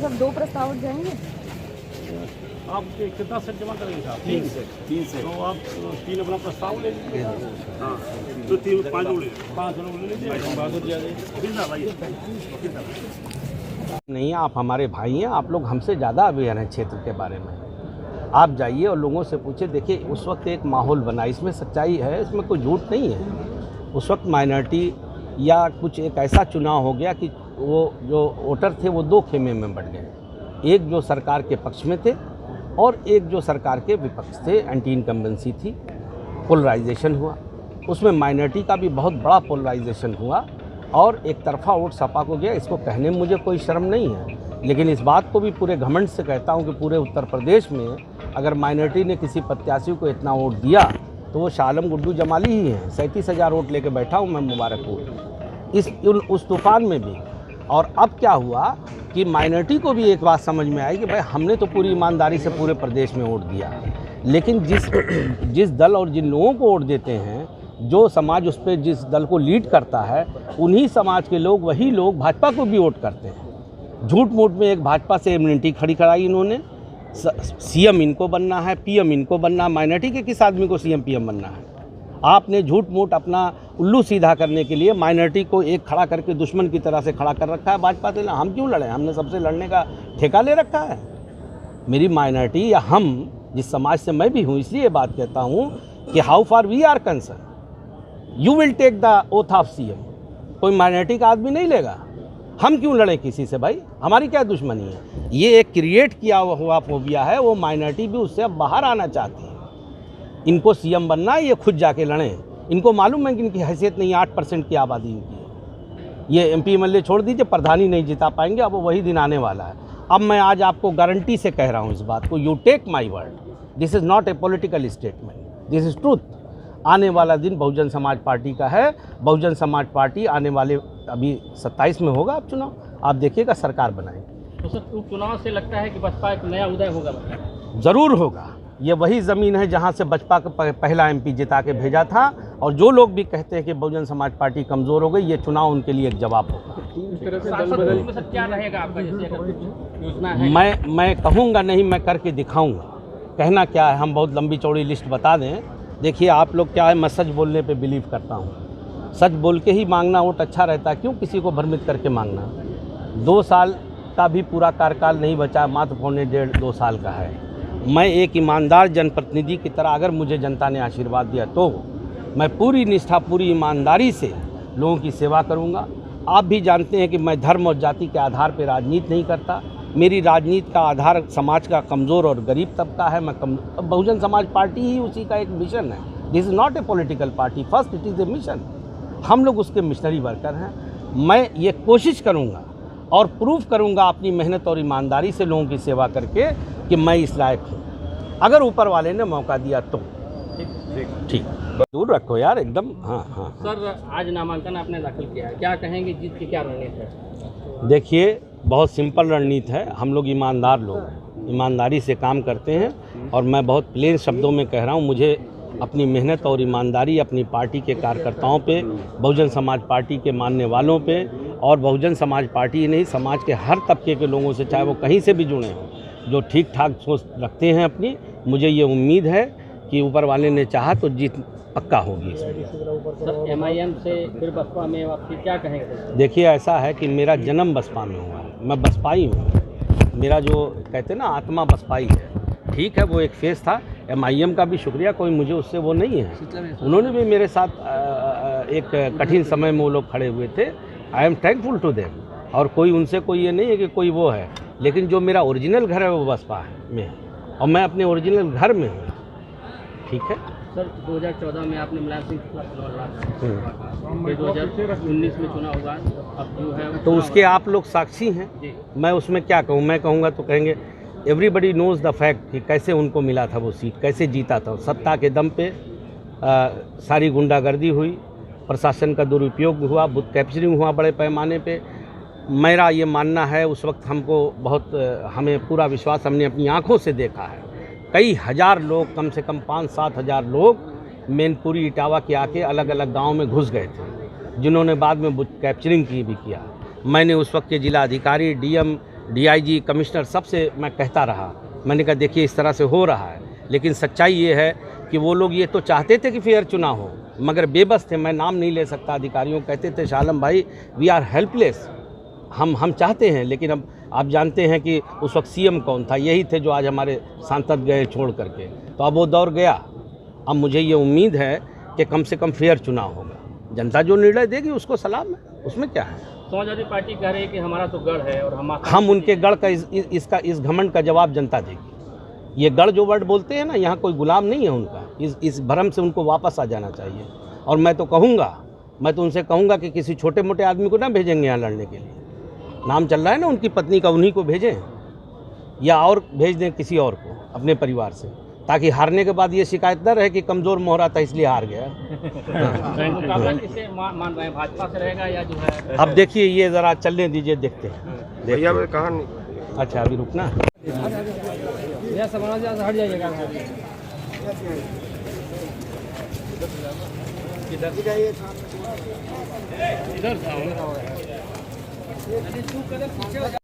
सब 2 प्रस्ताव जाएंगे। आप कितना सेट जमा करेंगे साहब? 3 सेट। तो आप 3 अपना प्रस्ताव ले लीजिए। हाँ, तो 5 लोग ले लीजिए। नहीं, आप हमारे भाई हैं, आप लोग हमसे ज़्यादा अवेयर हैं क्षेत्र के बारे में। आप जाइए और लोगों से पूछिए। देखिए, उस वक्त एक माहौल बना, इसमें सच्चाई है, इसमें कोई झूठ नहीं है। उस वक्त माइनॉरिटी या कुछ एक ऐसा चुनाव हो गया कि वो जो वोटर थे वो 2 खेमे में बढ़ गए। एक जो सरकार के पक्ष में थे और एक जो सरकार के विपक्ष थे, एंटी इनकम्बेंसी थी, पोलराइजेशन हुआ। उसमें माइनॉरिटी का भी बहुत बड़ा पोलराइजेशन हुआ और एक तरफा वोट सपा को गया। इसको कहने में मुझे कोई शर्म नहीं है, लेकिन इस बात को भी पूरे घमंड से कहता हूं कि पूरे उत्तर प्रदेश में अगर माइनॉरिटी ने किसी प्रत्याशी को इतना वोट दिया तो वो शाह आलम गुड्डू जमाली ही हैं। 37,000 वोट लेके बैठा हूं मैं मुबारकपुर उस तूफान में भी। और अब क्या हुआ कि माइनॉरिटी को भी एक बात समझ में आई कि भाई हमने तो पूरी ईमानदारी से पूरे प्रदेश में वोट दिया, लेकिन जिस दल और जिन लोगों को वोट देते हैं, जो समाज उस पर जिस दल को लीड करता है, उन्हीं समाज के लोग, वही लोग भाजपा को भी वोट करते हैं। झूठ मूठ में एक भाजपा से इम्यूनिटी खड़ी कराई इन्होंने। सीएम इनको बनना है, पीएम इनको बनना है। माइनॉरिटी के किस आदमी को सीएम पीएम बनना है? आपने झूठ मूठ अपना उल्लू सीधा करने के लिए माइनॉरिटी को एक खड़ा करके दुश्मन की तरह से खड़ा कर रखा है भाजपा से। हम क्यों लड़े? हमने सबसे लड़ने का ठेका ले रखा है। मेरी माइनॉरिटी या हम जिस समाज से मैं भी हूँ, इसलिए बात कहता हूँ कि how far we are concern, you will take the oath of CM. कोई माइनॉरिटी का आदमी नहीं लेगा। हम क्यों लड़ें किसी से भाई? हमारी क्या दुश्मनी है? ये एक क्रिएट किया हुआ फोबिया है, वो माइनॉरिटी भी उससे अब बाहर आना चाहती है। इनको सीएम बनना है, ये खुद जाके लड़ें। इनको मालूम है कि इनकी हैसियत नहीं, 8% की आबादी इनकी है। ये एमपी एमएलए छोड़ दीजिए, प्रधानी नहीं जिता पाएंगे। अब वही दिन आने वाला है। अब मैं आज आपको गारंटी से कह रहा हूँ इस बात को, you take my word, this is not a political statement, this is truth. आने वाला दिन बहुजन समाज पार्टी का है। बहुजन समाज पार्टी आने वाले अभी 27 में होगा अब चुनाव, आप देखिएगा, सरकार बनाएगी। तो सर, उपचुनाव से लगता है कि बसपा एक नया उदय होगा? ज़रूर होगा। ये वही ज़मीन है जहाँ से बसपा का पहला एमपी जिता के भेजा था। और जो लोग भी कहते हैं कि बहुजन समाज पार्टी कमज़ोर हो गई, ये चुनाव उनके लिए एक जवाब होगा। क्या रहेगा आपका, जैसे अगर योजना है? मैं कहूँगा नहीं, मैं करके दिखाऊँगा। कहना क्या है, हम बहुत लंबी चौड़ी लिस्ट बता दें। देखिए, आप लोग क्या है, मैं सच बोलने पे बिलीव करता हूँ। सच बोल के ही मांगना वोट अच्छा रहता है, क्यों किसी को भ्रमित करके मांगना। 2 साल का भी पूरा कार्यकाल नहीं बचा, मात्र 1.5-2 साल का है। मैं एक ईमानदार जनप्रतिनिधि की तरह, अगर मुझे जनता ने आशीर्वाद दिया तो मैं पूरी निष्ठा, पूरी ईमानदारी से लोगों की सेवा करूँगा। आप भी जानते हैं कि मैं धर्म और जाति के आधार पर राजनीति नहीं करता। मेरी राजनीति का आधार समाज का कमज़ोर और गरीब तबका है। बहुजन समाज पार्टी ही उसी का एक मिशन है। This is not a political party, first it is a mission. हम लोग उसके मिशनरी वर्कर हैं। मैं ये कोशिश करूँगा और प्रूव करूँगा अपनी मेहनत और ईमानदारी से लोगों की सेवा करके कि मैं इस लायक हूँ। अगर ऊपर वाले ने मौका दिया तो ठीक। दूर रखो यार एकदम। हाँ। सर, आज नामांकन आपने दाखिल किया है, क्या कहेंगे, जीत की क्या रणनीति है? देखिए, बहुत सिंपल रणनीति है। हम लोग ईमानदार लोग ईमानदारी से काम करते हैं और मैं बहुत प्लेन शब्दों में कह रहा हूँ, मुझे अपनी मेहनत और ईमानदारी अपनी पार्टी के कार्यकर्ताओं पे, बहुजन समाज पार्टी के मानने वालों पे, और बहुजन समाज पार्टी ही नहीं, समाज के हर तबके के लोगों से, चाहे वो कहीं से भी जुड़े हों, जो ठीक ठाक सोच रखते हैं अपनी, मुझे ये उम्मीद है कि ऊपर वाले ने चाहा तो जीत पक्का होगी। सर, एमआईएम से फिर बसपा में वापसी, क्या कहेंगे? देखिए, ऐसा है कि मेरा जन्म बसपा में हुआ है, मैं बसपाई हूँ। मेरा जो कहते हैं ना, आत्मा बसपाई है। ठीक है, वो एक फेस था। एमआईएम का भी शुक्रिया, कोई मुझे उससे वो नहीं है। उन्होंने भी मेरे साथ एक कठिन समय में वो लोग खड़े हुए थे। I am thankful to them. और कोई उनसे कोई ये नहीं है कि कोई वो है, लेकिन जो मेरा ओरिजिनल घर है वो बसपा में है और मैं अपने ओरिजिनल घर में हूँ। ठीक है सर, 2014 में आपने मुलायम सिंह के खिलाफ चुनाव लड़ा, 2019 में चुनाव होगा, अब जो है तो उसके आप लोग साक्षी हैं। मैं उसमें क्या कहूँ? मैं कहूँगा तो कहेंगे एवरीबडी नोज़ द फैक्ट कि कैसे उनको मिला था वो सीट, कैसे जीता था। सत्ता के दम पे सारी गुंडागर्दी हुई, प्रशासन का दुरुपयोग हुआ, बुथ कैप्चरिंग हुआ बड़े पैमाने पे। मेरा ये मानना है, उस वक्त हमें पूरा विश्वास, हमने अपनी आंखों से देखा है। कई हज़ार लोग, कम से कम 5-7 हज़ार लोग मैनपुरी, इटावा के आके अलग अलग गांव में घुस गए थे। जिन्होंने बाद में कैप्चरिंग की भी किया। मैंने उस वक्त के जिला अधिकारी, डीएम, डीआईजी, कमिश्नर सबसे मैं कहता रहा, मैंने कहा देखिए इस तरह से हो रहा है, लेकिन सच्चाई ये है कि वो लोग ये तो चाहते थे कि फेयर चुनाव हो, मगर बेबस थे। मैं नाम नहीं ले सकता अधिकारियों, कहते थे शाह आलम भाई वी आर हेल्पलेस, हम चाहते हैं, लेकिन अब आप जानते हैं कि उस वक्त सीएम कौन था, यही थे जो आज हमारे सांसद गए छोड़ करके। तो अब वो दौर गया। अब मुझे ये उम्मीद है कि कम से कम फेयर चुनाव होगा। जनता जो निर्णय देगी उसको सलाम है, उसमें क्या है। समाजवादी पार्टी कह रही है कि हमारा तो गढ़ है और हम उनके गढ़ का इस घमंड का जवाब जनता देगी। ये गढ़ जो वर्ड बोलते हैं ना, यहाँ कोई गुलाम नहीं है उनका। इस भ्रम से उनको वापस आ जाना चाहिए। और मैं तो उनसे कहूँगा कि किसी छोटे मोटे आदमी को ना भेजेंगे यहाँ लड़ने के लिए। नाम चल रहा है ना उनकी पत्नी का, उन्हीं को भेजें या और भेज दें किसी और को अपने परिवार से, ताकि हारने के बाद ये शिकायत न रहे कि कमज़ोर मोहरा था इसलिए हार गया। मुकाबला किससे मान रहे हैं, भाजपा से रहेगा या जो है? अब देखिए ये ज़रा चलने दीजिए, देखते हैं। भैया मैं कहा नहीं। अच्छा अभी रुकना। हट जाइएगा। इधर